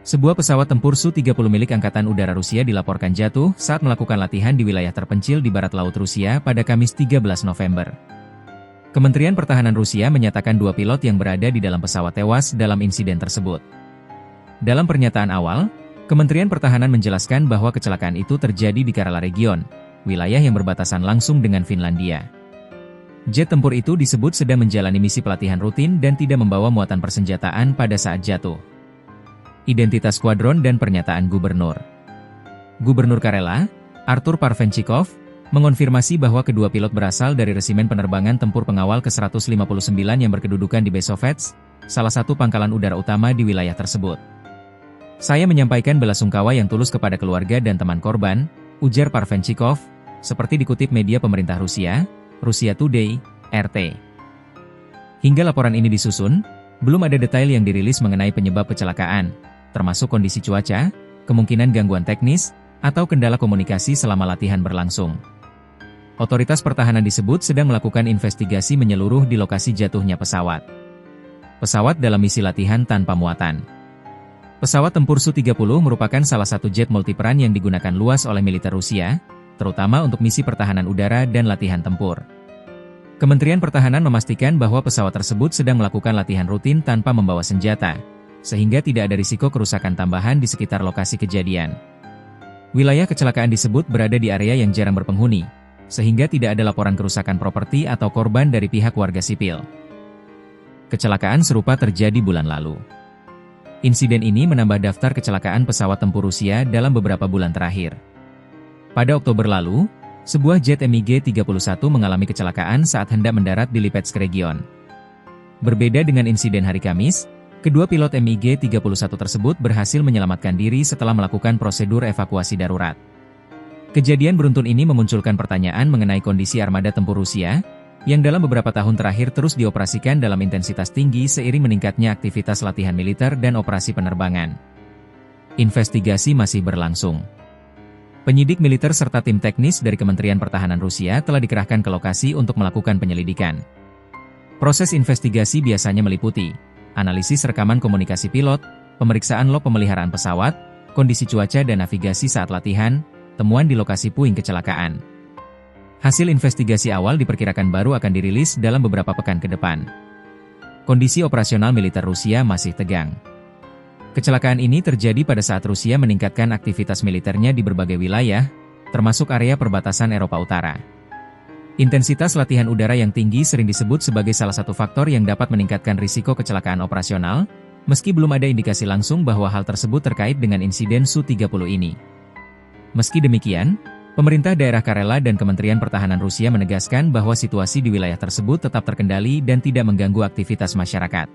Sebuah pesawat tempur Su-30 milik Angkatan Udara Rusia dilaporkan jatuh saat melakukan latihan di wilayah terpencil di barat laut Rusia pada Kamis 13 November. Kementerian Pertahanan Rusia menyatakan 2 pilot yang berada di dalam pesawat tewas dalam insiden tersebut. Dalam pernyataan awal, Kementerian Pertahanan menjelaskan bahwa kecelakaan itu terjadi di Karela Region, wilayah yang berbatasan langsung dengan Finlandia. Jet tempur itu disebut sedang menjalani misi pelatihan rutin dan tidak membawa muatan persenjataan pada saat jatuh. Identitas skuadron dan pernyataan Gubernur Karela, Artur Parfenchikov, mengonfirmasi bahwa kedua pilot berasal dari Resimen Penerbangan Tempur Pengawal ke-159 yang berkedudukan di Bezovets, salah satu pangkalan udara utama di wilayah tersebut. Saya menyampaikan belasungkawa yang tulus kepada keluarga dan teman korban, ujar Parfenchikov, seperti dikutip media pemerintah Rusia, Russia Today, RT. Hingga laporan ini disusun, belum ada detail yang dirilis mengenai penyebab kecelakaan, termasuk kondisi cuaca, kemungkinan gangguan teknis, atau kendala komunikasi selama latihan berlangsung. Otoritas pertahanan disebut sedang melakukan investigasi menyeluruh di lokasi jatuhnya pesawat. Pesawat dalam misi latihan tanpa muatan. Pesawat tempur Su-30 merupakan salah satu jet multiperan yang digunakan luas oleh militer Rusia, terutama untuk misi pertahanan udara dan latihan tempur. Kementerian Pertahanan memastikan bahwa pesawat tersebut sedang melakukan latihan rutin tanpa membawa senjata, sehingga tidak ada risiko kerusakan tambahan di sekitar lokasi kejadian. Wilayah kecelakaan disebut berada di area yang jarang berpenghuni, sehingga tidak ada laporan kerusakan properti atau korban dari pihak warga sipil. Kecelakaan serupa terjadi bulan lalu. Insiden ini menambah daftar kecelakaan pesawat tempur Rusia dalam beberapa bulan terakhir. Pada Oktober lalu, sebuah jet MiG-31 mengalami kecelakaan saat hendak mendarat di Lipetsk Region. Berbeda dengan insiden hari Kamis, kedua pilot MiG-31 tersebut berhasil menyelamatkan diri setelah melakukan prosedur evakuasi darurat. Kejadian beruntun ini memunculkan pertanyaan mengenai kondisi armada tempur Rusia, yang dalam beberapa tahun terakhir terus dioperasikan dalam intensitas tinggi seiring meningkatnya aktivitas latihan militer dan operasi penerbangan. Investigasi masih berlangsung. Penyidik militer serta tim teknis dari Kementerian Pertahanan Rusia telah dikerahkan ke lokasi untuk melakukan penyelidikan. Proses investigasi biasanya meliputi analisis rekaman komunikasi pilot, pemeriksaan log pemeliharaan pesawat, kondisi cuaca dan navigasi saat latihan, temuan di lokasi puing kecelakaan. Hasil investigasi awal diperkirakan baru akan dirilis dalam beberapa pekan ke depan. Kondisi operasional militer Rusia masih tegang. Kecelakaan ini terjadi pada saat Rusia meningkatkan aktivitas militernya di berbagai wilayah, termasuk area perbatasan Eropa Utara. Intensitas latihan udara yang tinggi sering disebut sebagai salah satu faktor yang dapat meningkatkan risiko kecelakaan operasional, meski belum ada indikasi langsung bahwa hal tersebut terkait dengan insiden Su-30 ini. Meski demikian, pemerintah daerah Karela dan Kementerian Pertahanan Rusia menegaskan bahwa situasi di wilayah tersebut tetap terkendali dan tidak mengganggu aktivitas masyarakat.